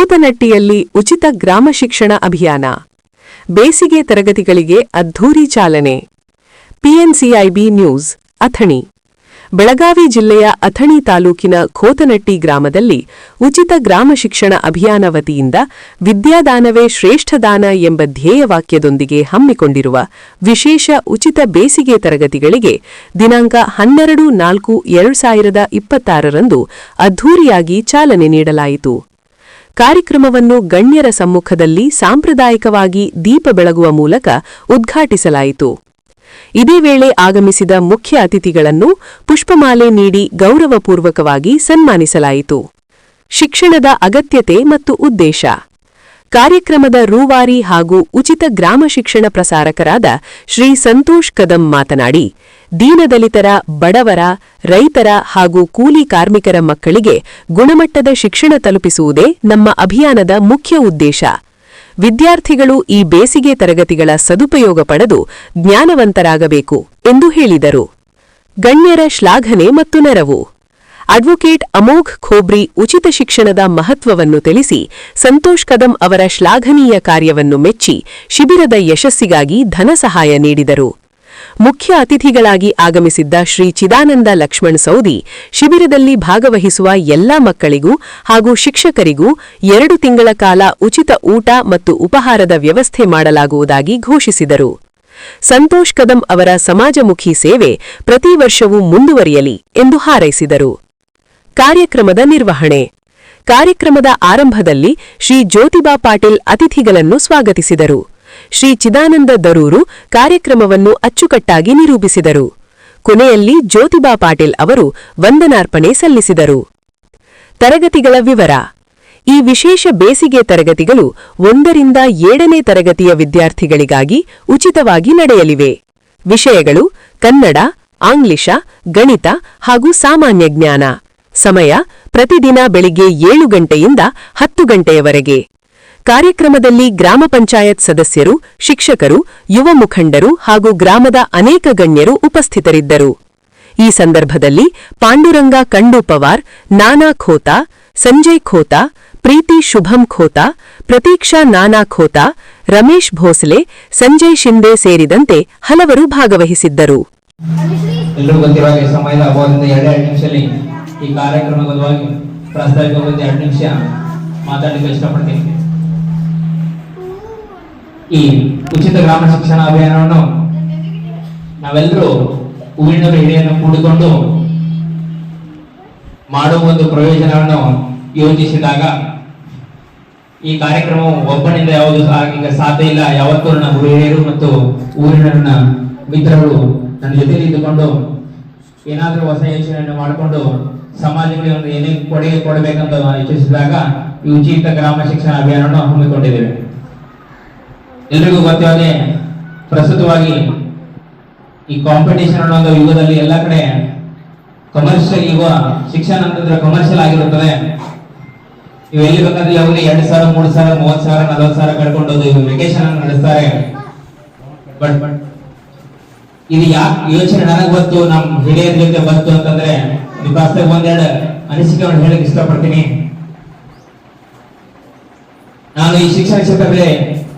ಕೂತನಟ್ಟಿಯಲ್ಲಿ ಉಚಿತ ಗ್ರಾಮ ಶಿಕ್ಷಣ ಅಭಿಯಾನ. ಬೇಸಿಗೆ ತರಗತಿಗಳಿಗೆ ಅದ್ಧೂರಿ ಚಾಲನೆ. ಪಿಎನ್ಸಿಐಬಿ ನ್ಯೂಸ್, ಅಥಣಿ. ಬೆಳಗಾವಿ ಜಿಲ್ಲೆಯ ಅಥಣಿ ತಾಲೂಕಿನ ಖೋತನಟ್ಟಿ ಗ್ರಾಮದಲ್ಲಿ ಉಚಿತ ಗ್ರಾಮ ಶಿಕ್ಷಣ ಅಭಿಯಾನ ವತಿಯಿಂದ ವಿದ್ಯಾದಾನವೇ ಶ್ರೇಷ್ಠದಾನ ಎಂಬ ಧ್ಯೇಯವಾಕ್ಯದೊಂದಿಗೆ ಹಮ್ಮಿಕೊಂಡಿರುವ ವಿಶೇಷ ಉಚಿತ ಬೇಸಿಗೆ ತರಗತಿಗಳಿಗೆ ದಿನಾಂಕ 12-4-2026 ಅದ್ಧೂರಿಯಾಗಿ ಚಾಲನೆ ನೀಡಲಾಯಿತು. ಕಾರ್ಯಕ್ರಮವನ್ನು ಗಣ್ಯರ ಸಮ್ಮುಖದಲ್ಲಿ ಸಾಂಪ್ರದಾಯಿಕವಾಗಿ ದೀಪ ಬೆಳಗುವ ಮೂಲಕ ಉದ್ಘಾಟಿಸಲಾಯಿತು. ಇದೇ ವೇಳೆ ಆಗಮಿಸಿದ ಮುಖ್ಯ ಅತಿಥಿಗಳನ್ನು ಪುಷ್ಪಮಾಲೆ ನೀಡಿ ಗೌರವಪೂರ್ವಕವಾಗಿ ಸನ್ಮಾನಿಸಲಾಯಿತು. ಶಿಕ್ಷಣದ ಅಗತ್ಯತೆ ಮತ್ತು ಉದ್ದೇಶ. ಕಾರ್ಯಕ್ರಮದ ರೂವಾರಿ ಹಾಗೂ ಉಚಿತ ಗ್ರಾಮ ಶಿಕ್ಷಣ ಪ್ರಸಾರಕರಾದ ಶ್ರೀ ಸಂತೋಷ್ ಕದಂ ಮಾತನಾಡಿ, ದೀನದಲಿತರ, ಬಡವರ, ರೈತರ ಹಾಗೂ ಕೂಲಿ ಕಾರ್ಮಿಕರ ಮಕ್ಕಳಿಗೆ ಗುಣಮಟ್ಟದ ಶಿಕ್ಷಣ ತಲುಪಿಸುವುದೇ ನಮ್ಮ ಅಭಿಯಾನದ ಮುಖ್ಯ ಉದ್ದೇಶ. ವಿದ್ಯಾರ್ಥಿಗಳು ಈ ಬೇಸಿಗೆ ತರಗತಿಗಳ ಸದುಪಯೋಗ ಪಡೆದು ಜ್ಞಾನವಂತರಾಗಬೇಕು ಎಂದು ಹೇಳಿದರು. ಗಣ್ಯರ ಶ್ಲಾಘನೆ ಮತ್ತು ನೆರವು. ಅಡ್ವೊಕೇಟ್ ಅಮೋಘ್ ಖೋಬ್ರಿ ಉಚಿತ ಶಿಕ್ಷಣದ ಮಹತ್ವವನ್ನು ತಿಳಿಸಿ ಸಂತೋಷ್ ಕದಂ ಅವರ ಶ್ಲಾಘನೀಯ ಕಾರ್ಯವನ್ನು ಮೆಚ್ಚಿ ಶಿಬಿರದ ಯಶಸ್ಸಿಗಾಗಿ ಧನ ಸಹಾಯ ನೀಡಿದರು. ಮುಖ್ಯ ಅತಿಥಿಗಳಾಗಿ ಆಗಮಿಸಿದ್ದ ಶ್ರೀ ಚಿದಾನಂದ ಲಕ್ಷ್ಮಣ್ ಸೌದಿ ಶಿಬಿರದಲ್ಲಿ ಭಾಗವಹಿಸುವ ಎಲ್ಲಾ ಮಕ್ಕಳಿಗೂ ಹಾಗೂ ಶಿಕ್ಷಕರಿಗೂ 2 ತಿಂಗಳ ಕಾಲ ಉಚಿತ ಊಟ ಮತ್ತು ಉಪಹಾರದ ವ್ಯವಸ್ಥೆ ಮಾಡಲಾಗುವುದಾಗಿ ಘೋಷಿಸಿದರು. ಸಂತೋಷ್ ಕದಂ ಅವರ ಸಮಾಜಮುಖಿ ಸೇವೆ ಪ್ರತಿ ವರ್ಷವೂ ಮುಂದುವರಿಯಲಿ ಎಂದು ಹಾರೈಸಿದರು. ಕಾರ್ಯಕ್ರಮದ ನಿರ್ವಹಣೆ. ಕಾರ್ಯಕ್ರಮದ ಆರಂಭದಲ್ಲಿ ಶ್ರೀ ಜ್ಯೋತಿಬಾ ಪಾಟೀಲ್ ಅತಿಥಿಗಳನ್ನು ಸ್ವಾಗತಿಸಿದರು. ಶ್ರೀ ಚಿದಾನಂದ ದರೂರು ಕಾರ್ಯಕ್ರಮವನ್ನು ಅಚ್ಚುಕಟ್ಟಾಗಿ ನಿರೂಪಿಸಿದರು. ಕೊನೆಯಲ್ಲಿ ಜ್ಯೋತಿಬಾ ಪಾಟೀಲ್ ಅವರು ವಂದನಾರ್ಪಣೆ ಸಲ್ಲಿಸಿದರು. ತರಗತಿಗಳ ವಿವರ. ಈ ವಿಶೇಷ ಬೇಸಿಗೆ ತರಗತಿಗಳು 1ರಿಂದ 7ನೇ ತರಗತಿಯ ವಿದ್ಯಾರ್ಥಿಗಳಿಗಾಗಿ ಉಚಿತವಾಗಿ ನಡೆಯಲಿವೆ. ವಿಷಯಗಳು: ಕನ್ನಡ, ಆಂಗ್ಲಿಷ, ಗಣಿತ ಹಾಗೂ ಸಾಮಾನ್ಯ ಜ್ಞಾನ. ಸಮಯ: ಪ್ರತಿದಿನ ಬೆಳಿಗ್ಗೆ 7 ಗಂಟೆಯಿಂದ 10 ಗಂಟೆಯವರೆಗೆ. ಕಾರ್ಯಕ್ರಮದಲ್ಲಿ ಗ್ರಾಮ ಪಂಚಾಯತ್ ಸದಸ್ಯರು, ಶಿಕ್ಷಕರು, ಯುವ ಮುಖಂಡರು ಹಾಗೂ ಗ್ರಾಮದ ಅನೇಕ ಗಣ್ಯರು ಉಪಸ್ಥಿತರಿದ್ದರು. ಈ ಸಂದರ್ಭದಲ್ಲಿ ಪಾಂಡುರಂಗ ಕಂಡು ಪವಾರ್, ನಾನಾ ಖೋತಾ, ಸಂಜಯ್ ಖೋತಾ, ಪ್ರೀತಿ ಶುಭಂ ಖೋತಾ, ಪ್ರತೀಕ್ಷಾ ನಾನಾ ಖೋತಾ, ರಮೇಶ್ ಭೋಸಲೆ, ಸಂಜಯ್ ಶಿಂದೆ ಸೇರಿದಂತೆ ಹಲವರು ಭಾಗವಹಿಸಿದ್ದರು. ಈ ಕಾರ್ಯಕ್ರಮದಲ್ಲಿ ಪ್ರಾಸ್ತಾವಿಕವಾಗಿ 2 ನಿಮಿಷ ಮಾತಾಡಲಿಕ್ಕೆ ಇಷ್ಟಪಡ್ತೀನಿ. ಈ ಉಚಿತ ಗ್ರಾಮ ಶಿಕ್ಷಣ ಅಭಿಯಾನವನ್ನು ನಾವೆಲ್ಲರೂ ಹೂವಿನ ಹಿಡಿಯನ್ನು ಕೂಡಿಕೊಂಡು ಮಾಡುವ ಒಂದು ಪ್ರಯೋಜನವನ್ನು ಯೋಚಿಸಿದಾಗ ಈ ಕಾರ್ಯಕ್ರಮವು ಒಬ್ಬನಿಂದ ಯಾವುದು ಈಗ ಸಾಧ್ಯ ಇಲ್ಲ. ಯಾವತ್ತೂ ನನ್ನ ಹಿರಿಯರು ಮತ್ತು ಊರಿನ ಮಿತ್ರರು ನನ್ನ ಜೊತೆಲಿ ಇದ್ದುಕೊಂಡು ಏನಾದರೂ ಹೊಸ ಯೋಚನೆಯನ್ನು ಮಾಡಿಕೊಂಡು ಸಮಾಜಕ್ಕೆ ಒಂದು ಏನೇ ಕೊಡುಗೆ ಕೊಡಬೇಕಂತ ಯೋಚಿಸಿದಾಗ ಈ ಉಚಿತ ಗ್ರಾಮ ಶಿಕ್ಷಣ ಅಭಿಯಾನವನ್ನು ಹಮ್ಮಿಕೊಂಡಿದ್ದೇವೆ. ಎಲ್ರಿಗೂ ಗೊತ್ತಾಗೆ ಪ್ರಸ್ತುತವಾಗಿ ಈ ಕಾಂಪಿಟೇಷನ್ ಅನ್ನೋ ಒಂದು ಯುಗದಲ್ಲಿ ಎಲ್ಲ ಕಡೆ ಕಮರ್ಷಿಯಲ್ ಯುಗ, ಶಿಕ್ಷಣ ಅಂತಂದ್ರೆ ಕಮರ್ಷಿಯಲ್ ಆಗಿರುತ್ತದೆ. ನೀವು ಎಲ್ಲಿ ಬೇಕಾದ್ರೆ ಅವ್ರಿಗೆ 2,000, 3,000, 30,000, 40,000 ಕಳ್ಕೊಂಡು ವೆಕೇಶನ್ ನಡೆಸ್ತಾರೆ. ಬಟ್ ಇದು ಯಾಕೆ ಯೋಚನೆ ನನಗೆ ಗೊತ್ತು, ನಮ್ಮ ಹಿರಿಯರ ಜೊತೆ ಬಂತು ಅಂತಂದ್ರೆ ನಿಪಾಸ್ತಾಗ 1-2 ಅನಿಸಿಕೆಗಳನ್ನು ಹೇಳಕ್ ಇಷ್ಟಪಡ್ತೀನಿ. ನಾನು ಈ ಶಿಕ್ಷಣ ಕ್ಷೇತ್ರದಲ್ಲಿ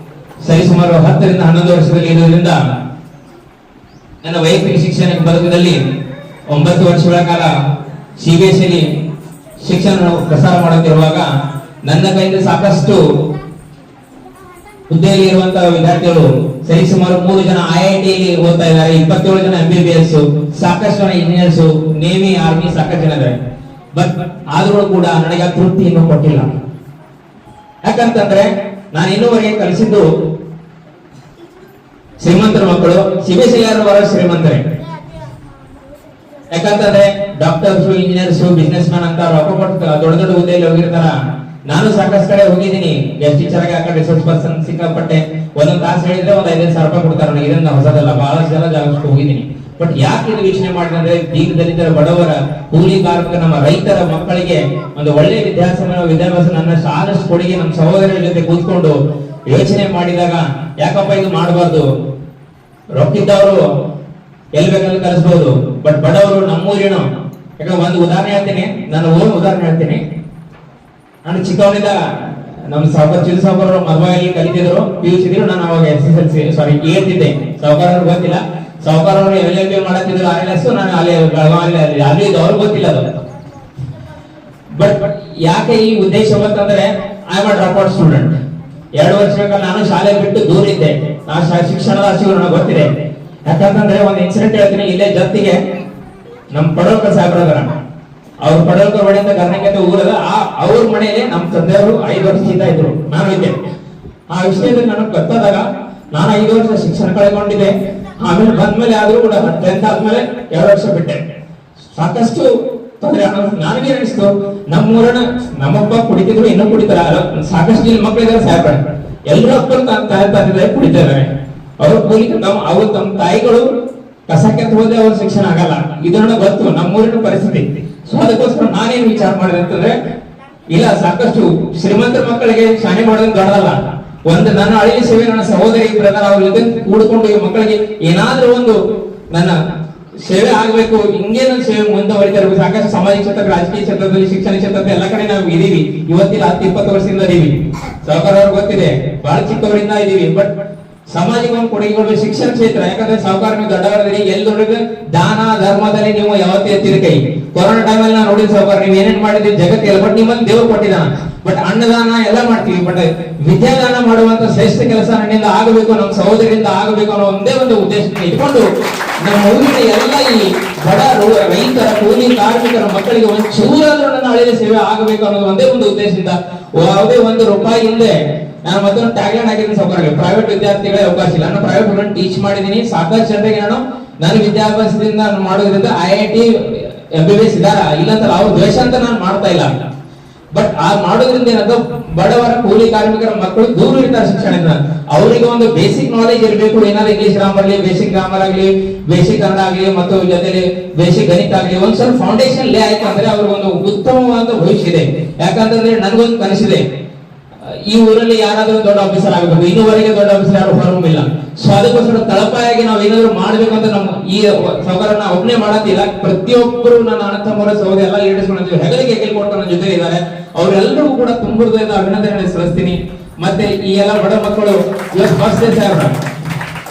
ಸರಿಸುಮಾರು 10ರಿಂದ 11 ವರ್ಷದಲ್ಲಿ ಇರುವುದರಿಂದ ನನ್ನ ವೈಯಕ್ತಿಕ ಶಿಕ್ಷಣ ಬದುಕದಲ್ಲಿ 9 ವರ್ಷಗಳ ಕಾಲ CBSE ಶಿಕ್ಷಣ ಪ್ರಸಾರ ಮಾಡುತ್ತಿರುವಾಗ ನನ್ನ ಕೈಯಿಂದ ಸಾಕಷ್ಟು ಹುದ್ದೆಯಲ್ಲಿ ಇರುವಂತಹ ವಿದ್ಯಾರ್ಥಿಗಳು ಸರಿಸುಮಾರು 3 ಜನ IIT ಓದ್ತಾ ಇದ್ದಾರೆ, 27 ಜನ MBBS, ಸಾಕಷ್ಟು ಜನ ಇಂಜಿನಿಯರ್ಸ್, ನೇವಿ, ಆರ್ಮಿ ಸಾಕಷ್ಟು ಜನ ಇದ್ದಾರೆ. ಬಟ್ ಆದ್ರೂ ಕೂಡ ನನಗೆ ತೃಪ್ತಿ ಇನ್ನೂ ಕೊಟ್ಟಿಲ್ಲ. ಯಾಕಂತಂದ್ರೆ ನಾನು ಇನ್ನೂವರೆಗೆ ಕಲಿಸಿದ್ದು ಶ್ರೀಮಂತರ ಮಕ್ಕಳು, CBSE ಶ್ರೀಮಂತರೇ. ಯಾಕಂತಂದ್ರೆ ಡಾಕ್ಟರ್ಸ್, ಇಂಜಿನಿಯರ್ಸ್, ಬಿಸ್ನೆಸ್ ಮ್ಯಾನ್ ಅಂತ ರೊಕ್ಕ ಕೊಟ್ಟು ದೊಡ್ಡ ದೊಡ್ಡ ಹುದ್ದೆಯಲ್ಲಿ ಹೋಗಿರ್ತಾರ. ನಾನು ಸಾಕಷ್ಟು ಕಡೆ ಹೋಗಿದ್ದೀನಿ. ಗೆಸ್ಟ್ ಟೀಚರ್ ಆಗಿ, ಆ ಕಡೆ ರಿಸೋರ್ಸ್ ಪರ್ಸನ್ ಸಿಕ್ಕಾಪಟ್ಟೆ. ಒಂದೊಂದು ತಾಸು ಹೇಳಿದ್ರೆ ಒಂದು 5,000 ರೂಪಾಯಿ ಕೊಡ್ತಾರೆ. ನನಗೆ ಇದನ್ನ ಹೊಸದಲ್ಲ, ಬಹಳಷ್ಟು ಜನ ಜಾಗಕ್ಕೆ ಹೋಗಿದ್ದೀನಿ. ಬಟ್ ಯಾಕೆ ಇದು ವೀಕ್ಷಣೆ ಮಾಡಿದ್ರೆ ದೀನದಲಿತರ, ಬಡವರ, ಕೂಲಿ ಕಾರ್ಮಿಕ, ನಮ್ಮ ರೈತರ ಮಕ್ಕಳಿಗೆ ಒಂದು ಒಳ್ಳೆ ವಿದ್ಯಾಭ್ಯಾಸ ನನ್ನ ಆದಷ್ಟು ಕೊಡುಗೆ ನಮ್ಮ ಸಹೋದರರ ಜೊತೆ ಕೂತ್ಕೊಂಡು ಯೋಚನೆ ಮಾಡಿದಾಗ ಯಾಕಪ್ಪ ಇದು ಮಾಡಬಾರ್ದು. ರೊಕ್ಕಿದ್ದವರು ಎಲ್ಲಿ ಬೇಕಲ್ಲಿ ಕಲಿಸಬಹುದು, ಬಟ್ ಬಡವರು ನಮ್ಮೂರಿನ. ಯಾಕಂದ್ರೆ ಒಂದು ಉದಾಹರಣೆ ಹೇಳ್ತೀನಿ, ನನ್ನ ಊರು ಉದಾಹರಣೆ ಹೇಳ್ತೀನಿ. ನಾನು ಚಿಕ್ಕವನಿದ್ದ ನಮ್ಮ ಸಾವುಕಾರ ಚಿಲ್ ಸಾವುಕಾರ ಮದುವೆಯಾಗಿ ಕಲಿತಿದ್ರು PUC ಇದ್ರು, ನಾನು ಅವಾಗ SSLC ಸಾರಿ ಏತಿದ್ದೆ. ಸಾವುಕಾರ ಗೊತ್ತಿಲ್ಲ, ಸಾವುಕಾರ ಅವರು LLB ಮಾಡತ್ತಿದ್ರು RLS, ನಾನು ಅಲ್ಲಿ ಬೆಳಗಾವಿ ಅಲ್ಲಿ ಅವ್ರಿಗೆ ಗೊತ್ತಿಲ್ಲ ಅದು. ಬಟ್ ಯಾಕೆ ಈ ಉದ್ದೇಶ ಅಂತಂದ್ರೆ I am a drop out student. 2 ವರ್ಷಗಳ ನಾನು ಶಾಲೆ ಬಿಟ್ಟು ದೂರ ಇದ್ದೆ. ಶಿಕ್ಷಣದ ಹಸಿವು ನನಗೆ ಗೊತ್ತಿದೆ. ಯಾಕಂತಂದ್ರೆ ಒಂದು ಇನ್ಸಿಡೆಂಟ್ ಹೇಳ್ತೀನಿ. ಇಲ್ಲೇ ಜೊತೆಗೆ ನಮ್ ಪಡೋಲ್ಕರ್ ಸಾಹೇಬ್ರ ಅವ್ರು ಪಡೋಲ್ಕರ್ ಒಡೆಯಿಂದ ಗರ್ನಕ್ಕೆ ಊರದ ಅವ್ರ ಮನೆಯಲ್ಲಿ ನಮ್ ತಂದೆಯವರು 5 ವರ್ಷದಿಂದ ಇದ್ರು, ನಾನು ಇದ್ದೆ. ಆ ವಿಷಯದಲ್ಲಿ ನನಗೆ ಗೊತ್ತಾದಾಗ ನಾನು 5 ವರ್ಷ ಶಿಕ್ಷಣ ಕಳೆಕೊಂಡಿದ್ದೆ. ಆಮೇಲೆ ಬಂದ್ಮೇಲೆ ಆದ್ರೂ ಕೂಡ 10th ಆದ್ಮೇಲೆ 2 ವರ್ಷ ಬಿಟ್ಟೆ. ಸಾಕಷ್ಟು ತೊಂದರೆ ನನಗೆ ಅನಿಸ್ತು, ನಮ್ಮೂರನ್ನ ನಮ್ಮಪ್ಪ ಕುಡಿತಿದ್ರು, ಇನ್ನೂ ಕುಡಿತಾರ. ಸಾಕಷ್ಟು ಇಲ್ಲಿ ಮಕ್ಕಳಿದ್ದಾರೆ ಸಾಹೇಬ್ರ, ಎಲ್ಲರೂ ಅಪ್ಪನ ತಾಯಿದ್ದಾರೆ ಕುಡಿತಾ ಇದ್ದಾರೆ. ಅವ್ರ ಕೂಲಿ ಅವ್ರು ತಮ್ಮ ತಾಯಿಗಳು ಕಸಕ್ಕೆ ಹೋದ್ರೆ ಅವ್ರ ಶಿಕ್ಷಣ ಆಗಲ್ಲ. ಇದನ್ನ ಗೊತ್ತು ನಮ್ಮೂರಿನ ಪರಿಸ್ಥಿತಿ. ಸೊ ಅದಕ್ಕೋಸ್ಕರ ನಾನೇನ್ ವಿಚಾರ ಮಾಡಿದೆ ಅಂತಂದ್ರೆ, ಇಲ್ಲ ಸಾಕಷ್ಟು ಶ್ರೀಮಂತರ ಮಕ್ಕಳಿಗೆ ಶಾಲೆ ಮಾಡೋದು ದೊಡ್ಡದಲ್ಲ. ಒಂದು ನನ್ನ ಅಳಿಯ ಸೇವೆ, ನನ್ನ ಸಹೋದರಿ ಬ್ರದರ್ ಅವ್ರ ಜೊತೆ ಕೂಡ್ಕೊಂಡು ಈ ಮಕ್ಕಳಿಗೆ ಏನಾದ್ರೂ ಒಂದು ನನ್ನ ಸೇವೆ ಆಗ್ಬೇಕು, ಹಿಂಗೆ ನನ್ನ ಸೇವೆ ಮುಂದುವರಿತಾ ಇರಬೇಕು. ಸಾಕಷ್ಟು ಸಾಮಾಜಿಕ ಕ್ಷೇತ್ರ, ರಾಜಕೀಯ ಕ್ಷೇತ್ರದಲ್ಲಿ, ಶಿಕ್ಷಣ ಕ್ಷೇತ್ರದಲ್ಲಿ ಎಲ್ಲ ಕಡೆ ನಾವು ಇದೀವಿ. ಇವತ್ತಿಲ್ಲ 10-20 ವರ್ಷದಿಂದ ಇದೀವಿ. ಸಾವುಕಾರ ಅವ್ರಿಗೆ ಗೊತ್ತಿದೆ, ಬಹಳ ಚಿಕ್ಕವರಿಂದ ಇದೀವಿ. ಬಟ್ ಸಮಾಜಕ್ಕೆ ಒಂದು ಕೊಡುಗೆಗಳು ಶಿಕ್ಷಣ ಕ್ಷೇತ್ರ. ಯಾಕಂದ್ರೆ ಸಾವುಕಾರ ನೀವು ದೊಡ್ಡವರದಿರಿ, ಎಲ್ಲಿ ನೋಡಿದ್ರೆ ದಾನ ಧರ್ಮದಲ್ಲಿ ನೀವು ಯಾವತ್ತೇ ಎತ್ತಿದ ಕೈ. ಕೊರೋನಾ ಟೈಮಲ್ಲಿ ನಾವು ನೋಡಿದ ಸಾವುಕಾರ ನೀವು ಏನೇನ್ ಮಾಡಿದ್ರಿ ಜಗತ್ತಿಲ್ಲ. ಬಟ್ ನಿಮ್ಮಲ್ಲಿ ದೇವ್ರು ಕೊಟ್ಟಿದ್ದಾನ. ಬಟ್ ಅನ್ನದಾನ ಎಲ್ಲ ಮಾಡ್ತೀವಿ, ಬಟ್ ವಿದ್ಯಾದಾನ ಮಾಡುವಂತ ಶ್ರೇಷ್ಠ ಕೆಲಸ ನನ್ನಿಂದ ಆಗಬೇಕು, ನಮ್ಮ ಸಹೋದರಿಯಿಂದ ಆಗಬೇಕು ಅನ್ನೋ ಒಂದೇ ಒಂದು ಉದ್ದೇಶ ಇಟ್ಕೊಂಡು ನಮ್ಮ ಊರಿನ ಎಲ್ಲ ಈ ಬಡ ರೈತರ, ಕೂಲಿ ಕಾರ್ಮಿಕರ ಮಕ್ಕಳಿಗೆ ಒಂದು ಚೂರಾದ್ರೂ ನನ್ನ ಹಳೆಯ ಸೇವೆ ಆಗಬೇಕು ಅನ್ನೋದು ಒಂದೇ ಒಂದು ಉದ್ದೇಶದಿಂದ ಯಾವುದೇ ₹1 ಇಲ್ಲದೆ ನಾನು ಮತ್ತೊಂದು ಟ್ಯಾಗ್ಲೈನ್ ಹಾಕಿದ್ದೀನಿ ಸಾವುಕಾರರಿಗೆ, ಪ್ರೈವೇಟ್ ವಿದ್ಯಾರ್ಥಿಗಳೇ ಅವಕಾಶ ಇಲ್ಲ. ನಾನು ಪ್ರೈವೇಟ್ ಸ್ಟೂಡೆಂಟ್ ಟೀಚ್ ಮಾಡಿದ್ದೀನಿ. ಸಾಕಷ್ಟು ಜನರಿಗೆ ನನ್ನ ವಿದ್ಯಾಭ್ಯಾಸದಿಂದ ಮಾಡೋದ್ರಿಂದ IIT MBBS ಇದಾರ ಇಲ್ಲ ಅಂತ ಅವ್ರ ದ್ವೇಷ ಅಂತ ನಾನು ಮಾಡ್ತಾ ಇಲ್ಲ. ಬಟ್ ಆ ಮಾಡೋದ್ರಿಂದ ಏನಂತ ಬಡವರ ಕೂಲಿ ಕಾರ್ಮಿಕರ ಮಕ್ಕಳು ದೂರ ಇರ್ತಾರೆ ಶಿಕ್ಷಣದಿಂದ. ಅವರಿಗೆ ಒಂದು ಬೇಸಿಕ್ ನಾಲೆಜ್ ಇರಬೇಕು. ಏನಾದ್ರು ಇಂಗ್ಲಿಷ್ ಗ್ರಾಮರ್ ಆಗಲಿ, ಬೇಸಿಕ್ ಗ್ರಾಮರ್ ಆಗಲಿ, ಬೇಸಿಕ್ ಕನ್ನಡ ಆಗಲಿ, ಮತ್ತು ಜೊತೆಲಿ ಬೇಸಿಕ್ ಗಣಿತ ಆಗಲಿ ಒಂದ್ ಸ್ವಲ್ಪ ಫೌಂಡೇಶನ್ ಲೇ ಆಯ್ತು ಅಂದ್ರೆ ಅವ್ರಿಗೆ ಒಂದು ಉತ್ತಮವಾದ ಭವಿಷ್ಯ ಇದೆ. ಯಾಕಂತಂದ್ರೆ ನನಗೊಂದು ಕನಸಿದೆ, ಈ ಊರಲ್ಲಿ ಯಾರಾದ್ರೂ ದೊಡ್ಡ ಆಫೀಸರ್ ಆಗಬೇಕು. ಇನ್ನೂವರೆಗೆ ದೊಡ್ಡ ಆಫೀಸರ್ ಯಾರು ಹೊರಮಿಲ್ಲ. ಸೊ ಅದಕ್ಕೋಸ್ಕರ ತಳಪಾಯಾಗಿ ನಾವ್ ಏನಾದ್ರು ಮಾಡ್ಬೇಕು ಅಂತ ನಮ್ಮ ಈ ಸಹಕಾರನ ಒಬ್ಬನೇ ಮಾಡತ್ತಿಲ್ಲ. ಪ್ರತಿಯೊಬ್ಬರು ನನ್ನ ಅಣ್ಣ ತಮ್ಮರ ಸಹೋದರ ಎಲ್ಲ ಲೀಡರ್ಸ್ ಹೆಗಲಿಗೆ ಕೇಳ್ಕೊಟ್ಟು ನನ್ನ ಜೊತೆ ಇದ್ದಾರೆ. ಅವರೆಲ್ಲರಿಗೂ ಕೂಡ ತುಂಬ ಹೃದಯದ ಅಭಿನಂದನೆ ಸಲ್ಲಿಸ್ತೀನಿ. ಮತ್ತೆ ಈ ಎಲ್ಲ ಬಡ ಮಕ್ಕಳು ಇವತ್ತು ಫಸ್ಟ್ ಡೇ ಸಾಹೇಬ್ರ,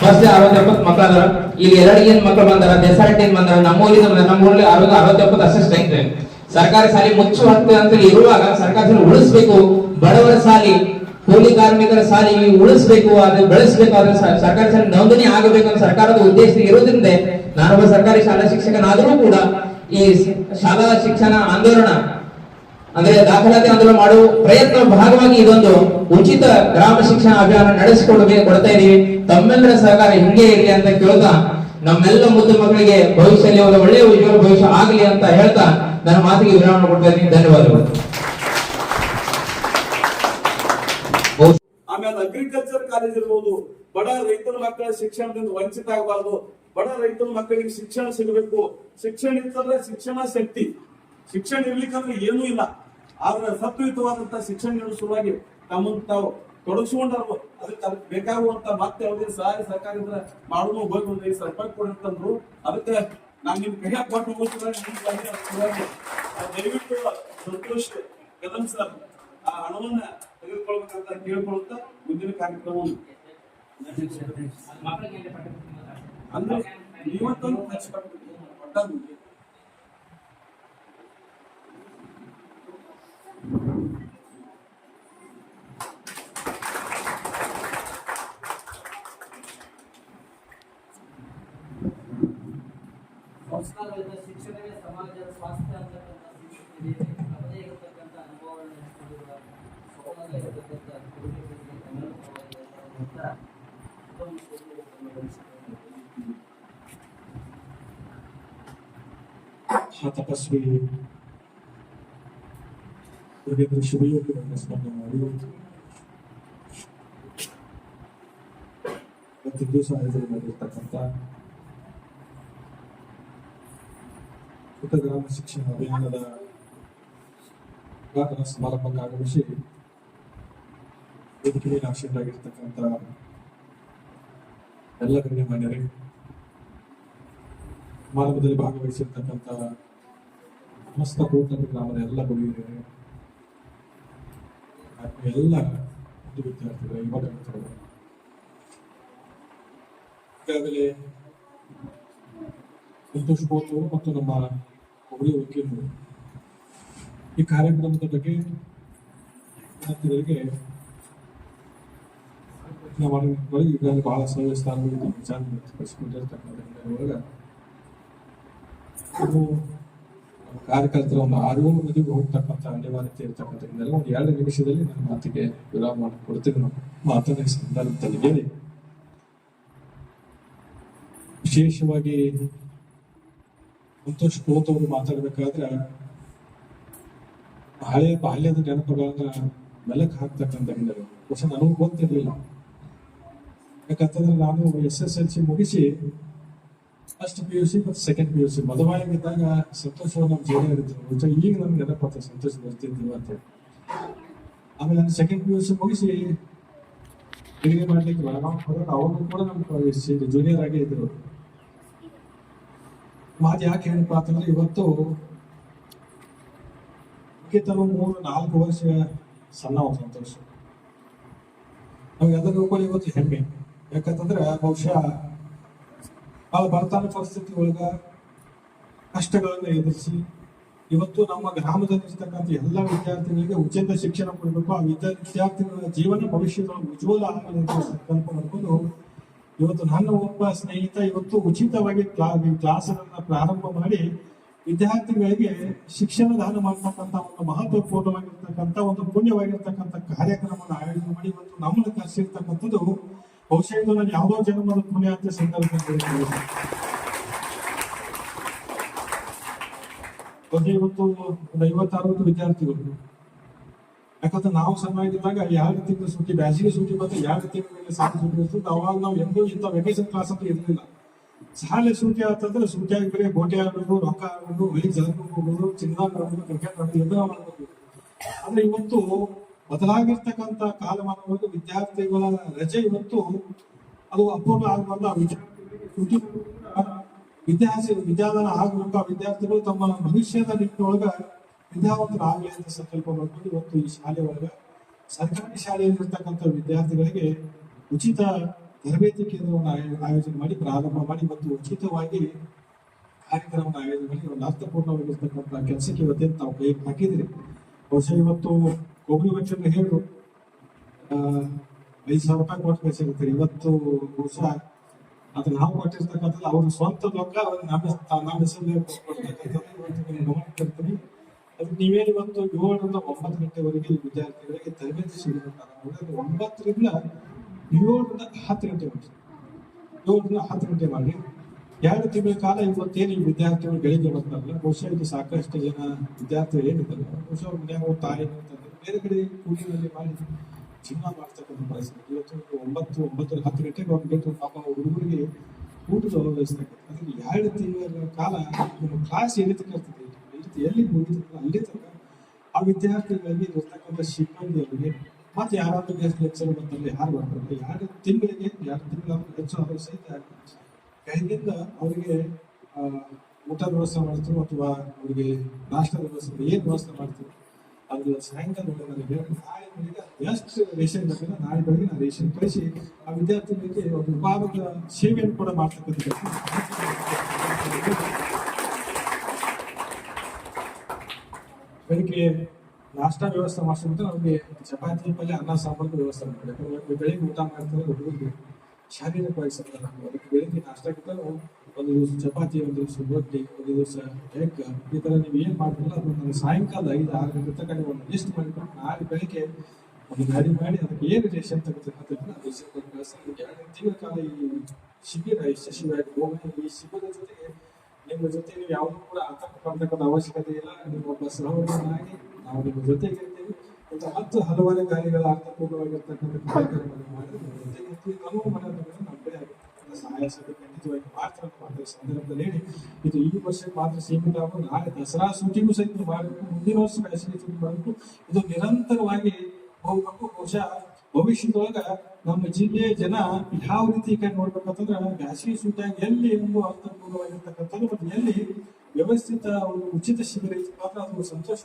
ಫಸ್ಟ್ ಡೇ 60-70 ಮಕ್ಕಳು ಅದಾರ. ಈಗ 2 ಮಕ್ಕಳು ಬಂದಾರ, ದೇಸಾರಟ್ಟಿಯಿಂದ ಬಂದಾರ. ನಮ್ಮೂರಲ್ಲಿ 60-70 ಅಷ್ಟೇ ಸ್ಟ್ರೆಂತ್. ಸರ್ಕಾರಿ ಶಾಲೆ ಮುಚ್ಚುವಂತೆ ಅಂತ ಇರುವಾಗ ಸರ್ಕಾರಿ ಶಾಲೆ ಉಳಿಸ್ಬೇಕು, ಬಡವರ ಶಾಲೆ, ಕೂಲಿ ಕಾರ್ಮಿಕರ ಶಾಲೆ ಉಳಿಸ್ಬೇಕು, ಅದು ಬೆಳೆಸಬೇಕು, ಅದ್ರ ಸರ್ಕಾರಿ ಶಾಲೆ ನೋಂದಣಿ ಆಗಬೇಕು ಅಂತ ಸರ್ಕಾರದ ಉದ್ದೇಶ ಇರೋದ್ರಿಂದ ನಾನೊಬ್ಬ ಸರ್ಕಾರಿ ಶಾಲಾ ಶಿಕ್ಷಕನಾದ್ರೂ ಕೂಡ ಈ ಶಾಲಾ ಶಿಕ್ಷಣ ಆಂದೋಲನ ಅಂದ್ರೆ ದಾಖಲಾತಿ ಆಂದೋಲನ ಮಾಡುವ ಪ್ರಯತ್ನ ಭಾಗವಾಗಿ ಇದೊಂದು ಉಚಿತ ಗ್ರಾಮ ಶಿಕ್ಷಣ ಅಭಿಯಾನ ನಡೆಸಿಕೊಂಡು ಕೊಡ್ತಾ ಇದೀವಿ. ತಮ್ಮೆಲ್ಲರ ಸಹಕಾರ ಹಿಂಗೆ ಇರಲಿ ಅಂತ ಕೇಳ್ತಾ, ನಮ್ಮೆಲ್ಲ ಮುದ್ದು ಮಕ್ಕಳಿಗೆ ಭವಿಷ್ಯದಲ್ಲಿ ಒಂದು ಒಳ್ಳೆಯ ಉಜ್ವಲ ಭವಿಷ್ಯ ಆಗಲಿ ಅಂತ ಹೇಳ್ತಾ ನನ್ನ ಮಾತಿಗೆ ವಿರಾಮ ಕೊಡ್ತಾ ಇದ್ದೀನಿ. ಧನ್ಯವಾದಗಳು. ಆಮೇಲೆ ಅಗ್ರಿಕಲ್ಚರ್ ಕಾಲೇಜ್ ಇರ್ಬೋದು. ಬಡ ರೈತರ ಮಕ್ಕಳ ಶಿಕ್ಷಣದಿಂದ ವಂಚಿತ ಆಗಬಾರ್ದು. ಬಡ ರೈತರ ಮಕ್ಕಳಿಗೆ ಶಿಕ್ಷಣ ಸಿಗಬೇಕು. ಶಿಕ್ಷಣ ಇರ್ತಂದ್ರೆ ಶಿಕ್ಷಣ ಶಕ್ತಿ. ಶಿಕ್ಷಣ ಇರ್ಲಿಕ್ಕಂದ್ರೆ ಏನೂ ಇಲ್ಲ. ಆದ್ರೆ ಸತ್ವಯುತವಾದಂತ ಶಿಕ್ಷಣ ನೀಡುವ ಸಲುವಾಗಿ ತಮ್ಮನ್ನು ತಾವು ತೊಡಗಿಸ್ಕೊಂಡರು. ಅದಕ್ಕೆ ಬೇಕಾಗುವಂತ ಮತ್ತೆ ಯಾವುದೇ ಸಹಾಯ ಸರ್ಕಾರ ಇದ್ರೆ ಮಾಡೋದು ಹೋಗಿ ಸರ್ಪಂಚ್ ಕೊಡಿರ್ತಂದ್ರು. ಅದಕ್ಕೆ ನಾನು ನಿಮ್ ಕೈ ಕೊಟ್ಟು ಹೋಗ್ತೀನಿ. ದಯವಿಟ್ಟು ಸಂತೋಷ್ ಕದಂ ಸರ್ ಆ ಹಣವನ್ನ ತೆಗೆದುಕೊಳ್ಬೇಕಂತ ಕೇಳ್ಕೊಳ್ತಾ ಮುಂದಿನ ಕಾರ್ಯಕ್ರಮವನ್ನು ಅಂದ್ರೆ ಇವತ್ತೊಂದು ಒಟ್ಟಾಗಿ ಸಂಸ್ಕಾರದಿಂದ ಶಿಕ್ಷಣವೇ ಸಮಾಜದ ಸ್ವಾಸ್ಥ್ಯ ಅಂತಕ್ಕಂಥ ನಮ್ಮದೇ ಇರತಕ್ಕಂಥ ಅನುಭವಗಳನ್ನು ಹಂಚಿಕೊಂಡಿರುವ ಸಮಾಜ ಇರತಕ್ಕಂಥ ತಪಸ್ವಿ ಯೋಗೇಂದ್ರ ಶಿವಯೋಗಿಯನ್ನು ಸ್ಮರಣೆ ಮಾಡಿ ಇವತ್ತಿನ ದಿವಸ ಆಯೋಜನೆ ಮಾಡಿರ್ತಕ್ಕಂಥ ಗ್ರಾಮ ಶಿಕ್ಷಣ ಅಭಿಯಾನದ ಉದ್ಘಾಟನಾ ಸಮಾರಂಭಕ್ಕೆ ಆಗಮಿಸಿ ವೇದಿಕೆಯಲ್ಲಿ ಆಶೀರ್ವಾಗಿರ್ತಕ್ಕಂಥ ಎಲ್ಲ ಗಣ್ಯಮಾನ್ಯರೇ, ಸಮಾರಂಭದಲ್ಲಿ ಭಾಗವಹಿಸಿರ್ತಕ್ಕಂಥ ಸಮಸ್ತ ಕೋಟಂಗಿ ಗ್ರಾಮದ ಎಲ್ಲ ಗುರಿಹಿರಿಯರೇ, ಎಲ್ಲ ಒಂದು ವಿದ್ಯಾರ್ಥಿಗಳ ಯುವ ಮಿತ್ರರು ಈಗಾಗಲೇ ಸಂತೋಷ್ ಬೋತ್ ಅವರು ಮತ್ತು ನಮ್ಮ ಹುಬ್ಬಳ್ಳಿ ವಕೀಲರು ಈ ಕಾರ್ಯಕ್ರಮದ ಬಗ್ಗೆ ವಿದ್ಯಾರ್ಥಿಗಳಿಗೆ ಈಗಾಗಲೇ ಬಹಳ ಸವಿಸ್ತಾರವಾಗಿ ವಿಚಾರ ವ್ಯಕ್ತಪಡಿಸಿಕೊಂಡಿರ್ತಕ್ಕಂಥ ಹಿನ್ನೆಲೆಯೊಳಗೆ ಇದು ಕಾರ್ಯಕರ್ತರ ಒಂದು 6 ನದಿಗೆ ಹೋಗ್ತಕ್ಕಂಥ ಅನಿವಾರ್ಯತೆ ಇರ್ತಕ್ಕಂಥ ಹಿನ್ನೆಲೆ ಒಂದು 2 ನಿಮಿಷದಲ್ಲಿ ನನ್ನ ಮಾತಿಗೆ ವಿರಾಮ ಮಾಡಿಕೊಡ್ತೀನಿ. ಮಾತನ್ನ ಈ ಸಂದರ್ಭದಲ್ಲಿ ಹೇಳಿ ವಿಶೇಷವಾಗಿ ಸಂತೋಷ್ ಕೋತ್ ಅವರು ಮಾತಾಡ್ಬೇಕಾದ್ರೆ ಹಳೆಯ ಬಾಲ್ಯದ ನೆನಪುಗಳನ್ನ ಮೆಲಕ್ ಹಾಕ್ತಕ್ಕಂಥ ಹಿನ್ನೆಲೆ ಬಹುಶಃ ನನಗೂ ಗೊತ್ತಿರಲಿಲ್ಲ. ಯಾಕಂತಂದ್ರೆ ನಾನು SSLC ಮುಗಿಸಿ ಫಸ್ಟ್ PUC ಮತ್ತು ಸೆಕೆಂಡ್ PUC ಮದುವಾಗಿದ್ದಾಗ ಸಂತೋಷ ನಮ್ಮ ಜೀವನ ಇರ್ತಿದ್ರು. ಈಗ ನಮ್ಗೆ ನೆನಪತ್ತ ಸಂತೋಷ ಬರ್ತಿದ್ವಿ ಅಂತ. ಆಮೇಲೆ ನಾನು ಸೆಕೆಂಡ್ PUC ಮುಗಿಸಿ ಡಿಗ್ರಿ ಮಾಡ್ಲಿಕ್ಕೆ ಬೆಳಗಾವ್ ಹೋದಾಗ ಅವರು ಕೂಡ ನಮ್ಮ ಜೂನಿಯರ್ ಆಗೇ ಇದ್ರು. ಮಾತು ಯಾಕೆ ಏನಪ್ಪಾ ಅಂತಂದ್ರೆ ಇವತ್ತು ತನು 3-4 ವರ್ಷ ಸಣ್ಣ ಸಂತೋಷ ನಮ್ಗೆ ಅದನ್ನು ಕೂಡ ಇವತ್ತು ಹೆಮ್ಮೆ. ಯಾಕಂತಂದ್ರೆ ಬಹುಶಃ ಭಾಳ ಬಡತನ ಪರಿಸ್ಥಿತಿ ಒಳಗ ಕಷ್ಟಗಳನ್ನು ಎದುರಿಸಿ ಇವತ್ತು ನಮ್ಮ ಗ್ರಾಮದಲ್ಲಿರ್ತಕ್ಕಂಥ ಎಲ್ಲ ವಿದ್ಯಾರ್ಥಿಗಳಿಗೆ ಉಚಿತ ಶಿಕ್ಷಣ ಕೊಡಬೇಕು, ಆ ವಿದ್ಯಾರ್ಥಿಗಳ ಜೀವನ ಭವಿಷ್ಯದೊಳಗೆ ಉಜ್ವಲ ಆಗಲಿ ಅಂತ ಸಂಕಲ್ಪ ಮಾಡ್ಕೊಂಡು ಇವತ್ತು ನನ್ನ ಒಬ್ಬ ಸ್ನೇಹಿತ ಇವತ್ತು ಉಚಿತವಾಗಿ ಕ್ಲಾಸ್ಗಳನ್ನ ಪ್ರಾರಂಭ ಮಾಡಿ ವಿದ್ಯಾರ್ಥಿಗಳಿಗೆ ಶಿಕ್ಷಣ ದಾನ ಮಾಡ್ತಕ್ಕಂಥ ಒಂದು ಮಹತ್ವಪೂರ್ಣವಾಗಿರ್ತಕ್ಕಂಥ ಒಂದು ಪುಣ್ಯವಾಗಿರ್ತಕ್ಕಂಥ ಕಾರ್ಯಕ್ರಮವನ್ನು ಆಯೋಜನೆ ಮಾಡಿ ಇವತ್ತು ನಮ್ಮನ್ನು ಕರೆಸಿರ್ತಕ್ಕಂಥದ್ದು ಬಹುಶಃ ಇದು ನಾನು ಯಾವುದೋ ಜನ್ಮದ ಪುಣ್ಯ ಅಂತ ಸಂದರ್ಭದಲ್ಲಿ ಇವತ್ತು ಒಂದು 50-60 ವಿದ್ಯಾರ್ಥಿಗಳು. ಯಾಕಂದ್ರೆ ನಾವು ಸಣ್ಣಾಗಿದ್ದಾಗ 2 ತಿಂಗಳು ಸೂಟಿ, ಬ್ಯಾಸಿಗೆ ಸೂಟಿ ಮತ್ತು 2 ತಿಂಗಳ ಸಾಕು ಸೂಟಿ ಇರ್ತದೆ. ಅವಾಗ ನಾವು ಎಂದೂ ಇಂಥ ವೆಕೇಶನ್ ಕ್ಲಾಸ್ ಅಂತ ಇರಲಿಲ್ಲ. ಶಾಲೆ ಸೂಟಿ ಆತಂದ್ರೆ ಸೂಟಿಯಾಗಿ ಬರೀ ಗೋಟೆ ಆಡೋದು, ರೊಕ್ಕ ಆಡೋದು, ಹೊಲಿಗೆ ಜಲಕ್ಕೆ ಹೋಗೋದು, ಚಿನ್ನ ಆಡೋದು, ಕ್ರಿಕೆಟ್ ಆಡೋದು ಎಲ್ಲ ಮಾಡ್ಬೋದು. ಆದ್ರೆ ಇವತ್ತು ಬದಲಾಗಿರ್ತಕ್ಕಂಥ ಕಾಲಮಾನವಾಗಿ ವಿದ್ಯಾರ್ಥಿಗಳ ರಜೆ ಇವತ್ತು ಅದು ಅಪೂರ್ಣ ಆಗಬಾರ್ದು. ಆ ವಿದ್ಯಾರ್ಥಿಗಳಿಗೆ ಸೂಟಿ ವಿದ್ಯಾದಾನ ಆಗಬೇಕು. ಆ ವಿದ್ಯಾರ್ಥಿಗಳು ತಮ್ಮ ಭವಿಷ್ಯದ ನಿಟ್ಟಿನೊಳಗ ವಿದ್ಯಾವಂತರಾಗಲಿ ಅಂತ ಸಂಕಲ್ಪ ಮಾಡ್ಕೊಂಡು ಇವತ್ತು ಈ ಶಾಲೆ ಒಳಗ ಸರ್ಕಾರಿ ಶಾಲೆಯಲ್ಲಿರ್ತಕ್ಕಂಥ ವಿದ್ಯಾರ್ಥಿಗಳಿಗೆ ಉಚಿತ ತರಬೇತಿ ಕೇಂದ್ರವನ್ನು ಆಯೋಜನೆ ಮಾಡಿ ಪ್ರಾರಂಭ ಮಾಡಿ ಇವತ್ತು ಉಚಿತವಾಗಿ ಕಾರ್ಯಕ್ರಮವನ್ನು ಆಯೋಜನೆ ಮಾಡಿ ಒಂದು ಅರ್ಥಪೂರ್ಣವಾಗಿರ್ತಕ್ಕಂಥ ಕೆಲಸಕ್ಕೆ ಇವತ್ತೇನು ತಾವು ಕೈ ಹಾಕಿದ್ರಿ. ಬಹುಶಃ ಇವತ್ತು ಒಬ್ಬರು ವಚನ ಹೇಳಿದ್ರು 5,000 ರೂಪಾಯಿ ಕೊಟ್ಟು ಕಳಿಸಿರ್ತೀರಿ. ಇವತ್ತು ಬಹುಶಃ ಅದು ನಾವು ಕೊಟ್ಟಿರ್ತಕ್ಕಂಥದ್ದು ಅವ್ರ ಸ್ವಂತ ರೊಕ್ಕ ನಮ್ಮ ಹೆಸರಲ್ಲಿ ಗಮನಕ್ಕಿರ್ತೀನಿ. ಅದಕ್ಕೆ ನೀವೇನು ಇವತ್ತು 7 ರಿಂದ 9 ಗಂಟೆವರೆಗೆ ಈ ವಿದ್ಯಾರ್ಥಿಗಳಿಗೆ ತರಬೇತಿ ಸಿಗಬೇಕಾದ್ರೆ 9 ರಿಂದ 7 ರಿಂದ 10 ಗಂಟೆ ಮಾಡಿ 7 ರಿಂದ 10 ಗಂಟೆ ಮಾಡಿ 2 ತಿಂಗಳ ಕಾಲ ಇವತ್ತೇನು ಈ ವಿದ್ಯಾರ್ಥಿಗಳು ಬೆಳಿಗ್ಗೆ ಬರ್ತಾರಲ್ಲ ಬಹುಶಃ ಇದು ಸಾಕಷ್ಟು ಜನ ವಿದ್ಯಾರ್ಥಿಗಳು ಏನಿದ್ದಾರೆ ಬಹುಶಃ ಅವ್ರ ಮನೆಯವರು ತಾಯಿ ಅಂತಂದ್ರೆ ಬೇರೆ ಕಡೆ ಕೂಲಿನಲ್ಲಿ ಮಾಡಿ ಜೀವನ ಮಾಡ್ತಕ್ಕಂಥ ಪರಿಸ್ಥಿತಿ. ಇವತ್ತು 9-10 ಗಂಟೆಗೆ ಹೋಗ್ಬೇಕು ಪಾಪ ಹುಡುಗರಿಗೆ ಊಟದ ವ್ಯವಸ್ಥೆ. ಅದಕ್ಕೆ 2 ತಿಂಗಳ ಕಾಲ ನಿಮ್ಮ ಕ್ಲಾಸ್ ಎಲ್ಲಿ ತನಕ ಇರ್ತದೆ, ಎಲ್ಲಿ ಮುಗಿತದೆ ಅಲ್ಲಿ ತನಕ ಆ ವಿದ್ಯಾರ್ಥಿಗಳಿಗೆ ಇರ್ತಕ್ಕಂಥ ಸಿಬ್ಬಂದಿಯವರಿಗೆ ಮತ್ತೆ ಯಾರಾದ್ರೂ ಗೆಸ್ಟ್ ಲೆಕ್ಚರ್ ಬರ್ತಾರೆ, ಯಾರು ಬರ್ತಾರೆ 2 ತಿಂಗಳಿಗೆ 2 ತಿಂಗಳ ಹೆಚ್ಚು ಆದರೂ ಸಹಿತ ಕೈಯಿಂದ ಅವರಿಗೆ ಊಟದ ವ್ಯವಸ್ಥೆ ಮಾಡ್ತೀವಿ ಅಥವಾ ಅವರಿಗೆ ನಾಷ್ಟದ ವ್ಯವಸ್ಥೆ ಏನ್ ವ್ಯವಸ್ಥೆ ಮಾಡ್ತೀವಿ ಅದು ಸಾಯಂಕಾಲ ನನಗೆ ನಾಳೆ ಎಷ್ಟು ರೇಷನ್ ಬೇಕಂದ್ರೆ ನಾಳೆ ಬೆಳಗ್ಗೆ ನಾನು ರೇಷನ್ ಕಳಿಸಿ ಆ ವಿದ್ಯಾರ್ಥಿಗಳಿಗೆ ಒಂದು ವಿಭಾಗದ ಸೇವೆಯನ್ನು ಕೂಡ ಮಾಡ್ತಕ್ಕಂಥ ಬೆಳಿಗ್ಗೆ ನಾಷ್ಟಾ ವ್ಯವಸ್ಥೆ ಮಾಡಿಸ್ಬಿಟ್ಟು ಅವ್ರಿಗೆ ಚಪಾತಿ ಪಲ್ಯ ಅನ್ನ ಸಾಂಬಾರ್ದು ವ್ಯವಸ್ಥೆ ಮಾಡ್ತಾರೆ. ಬೆಳಿಗ್ಗೆ ಊಟ ಮಾಡ್ತಾರೆ ಹುಡುಗರಿಗೆ ಶಾರೀರಿಕವಾಗಿ ಸಂಬಂಧ. ಅದಕ್ಕೆ ಬೆಳಿಗ್ಗೆ ನಾಷ್ಟಾಗಿದ್ದ ಒಂದು ದಿವಸ ಚಪಾತಿ, ಒಂದು ದಿವಸ ರೊಟ್ಟಿ, ಒಂದು ದಿವಸ ಎಗ್, ಈ ತರ ನೀವು ಏನ್ ಮಾಡ್ತಿಲ್ಲ ಅದು ನಾನು ಸಾಯಂಕಾಲ 5-6 ಗಂಟೆ ತನಕ ನೀವು ಒಂದು ಲಿಸ್ಟ್ ಮಾಡಿಕೊಂಡು ನಾಳೆ ಬೆಳಿಗ್ಗೆ ಒಂದು ಗಾಡಿ ಮಾಡಿ ಅದಕ್ಕೆ ಏನು ರೇಷನ್ ತಗೋತಕ್ಕಂಥ ರೇಷನ್ ಕೊಟ್ಟು ಕಳಿಸ್ತಾರೆ. 2 ತಿಂಗಳ ಕಾಲ ಈ ಶಿಬಿರ ಯಶಸ್ವಿಯಾಗಿ ಹೋಗಿ ಈ ಶಿಬಿರದ ಜೊತೆಗೆ ನಿಮ್ಮ ಜೊತೆ ನೀವು ಯಾವುದೂ ಕೂಡ ಆತಂಕ ಪಡ್ತಕ್ಕಂಥ ಅವಶ್ಯಕತೆ ಇಲ್ಲ. ನೀವು ಒಬ್ಬ ಸಹೋದರನಾಗಿ ನಾವು ನಿಮ್ಮ ಜೊತೆಗೆ ಇರ್ತೀವಿ ಅಂತ ಮತ್ತು ಹಲವಾರು ಕಾರ್ಯಗಳ ಅರ್ಥಪೂರ್ಣವಾಗಿರ್ತಕ್ಕಂಥ ಕಾರ್ಯಕ್ರಮವನ್ನು ಮಾಡಿದ್ರೆ ನಿಮ್ಮ ಜೊತೆಗೆ ಇರ್ತೀವಿ. ನಾವು ಮಾಡೋದ್ರಿಂದ ನಮ್ಮ ಕಡೆ ಸಹಾಯ ಖಂಡಿತವಾಗಿ ಮಾಡ್ತಾರೆ ಸಂದರ್ಭದಲ್ಲಿ ಹೇಳಿ ಇದು ಈ ವರ್ಷಕ್ಕೆ ಮಾತ್ರ ಸೀಮಿತ ಆಗೋ ನಾಳೆ ದಸರಾ ಸೂಟಿಗೂ ಸಹಿತ ಮಾಡಬೇಕು, ಮುಂದಿನ ವರ್ಷ ಬೇಸಿಗೆ ಸೂಟಿ ಮಾಡಬೇಕು. ಇದು ನಿರಂತರವಾಗಿ ಹೋಗ್ಬೇಕು. ಬಹುಶಃ ಭವಿಷ್ಯದೊಳಗ ನಮ್ಮ ಜಿಲ್ಲೆಯ ಜನ ಯಾವ ರೀತಿ ನೋಡ್ಬೇಕಂತಂದ್ರೆ ಬ್ಯಾಸಿಗೆ ಸೂಟಿಯಾಗಿ ಎಲ್ಲಿ ಒಂದು ಅರ್ಥಪೂರ್ಣವಾಗಿರ್ತಕ್ಕಂಥದ್ದು ಮತ್ತು ಎಲ್ಲಿ ವ್ಯವಸ್ಥಿತ ಒಂದು ಉಚಿತ ಶಿಬಿರ ಇದ್ದು ಮಾತ್ರ ಅದು ಸಂತೋಷ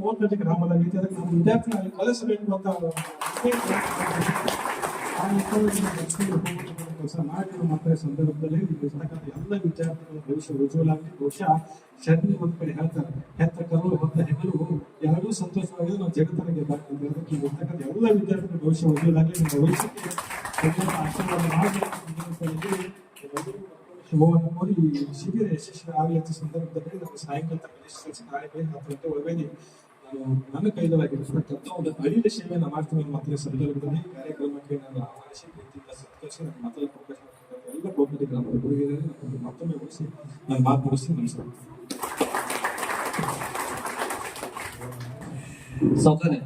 ಹೋದಲ್ಲಿ ಗ್ರಾಮದಾಗೈತೆ ಅದಕ್ಕೆ ನಾವು ವಿದ್ಯಾರ್ಥಿಗಳಲ್ಲಿ ಕಲಿಸಬೇಕು ಅಂತ ಆ ಕೆಲಸ ಮಾಡಿರೋ ಮಕ್ಕಳ ಸಂದರ್ಭದಲ್ಲಿ ಇರ್ತಕ್ಕಂಥ ಎಲ್ಲ ವಿದ್ಯಾರ್ಥಿಗಳ ಭವಿಷ್ಯ ಉಜ್ವಲಾಗಲಿ. ಬಹುಶಃ ಶರಣಿ ಒಂದ್ ಕಡೆ ಹೇಳ್ತಾರೆ, ಹೆತ್ತ ಕರು ಹೊತ್ತ ಹೆಗಲು ಎರಡೂ ಸಂತೋಷವಾಗಿ ನಾವು ಜಗತ್ತನ್ನ ಗೆದ್ದಾಗ್ತಿದ್ವಿ. ಅದಕ್ಕೆ ಇರ್ತಕ್ಕಂಥ ಎಲ್ಲ ವಿದ್ಯಾರ್ಥಿಗಳ ಭವಿಷ್ಯ ಉಜ್ವಲಾಗಲಿ. ನಮ್ಮ ಭವಿಷ್ಯಕ್ಕೆ ಆಶೀರ್ವಾದ ಮಾಡಿ ಶುಭವನ್ನು ಕೋರಿ ಈ ಶಿಬಿರ ಯಶಸ್ವಿ ಆಗಲಿ ಅಂತ ಸಂದರ್ಭದಲ್ಲಿ ನಮ್ಮ ಸಾಯಂಕಾಲ ನಾಳೆ 10 ಗಂಟೆ ಒಳಗಾಗಿ ನಾನು ನನ್ನ ಕೈದಲಾಗಿರ್ತಕ್ಕಂಥ ಒಂದು ಅಳಿಲ ಸೇವೆಯನ್ನು ಮಾಡ್ತೀನಿ ಮಾತ್ರ ಸಂದರ್ಭದಲ್ಲಿ ಕಾರ್ಯಕ್ರಮಕ್ಕೆ ನಾನು ಆಹ್ವಾನಿಸಿ ಪ್ರೀತಿಯಿಂದ ಸತ್ಕರಿಸಿ ನನ್ನ ಮಾತಲ್ಲಿ ಅವಕಾಶ ಎಲ್ಲ ಗೋಪತಿ ಗ್ರಾಮದ ಗುರುಗಿದ್ದಾರೆ ಮತ್ತೊಮ್ಮೆ ಉಳಿಸಿ ನಾನು ಮಾತು ಮುಗಿಸಿ ನಮಸ್ಕಾರ. ಸೌಕರ್ಯ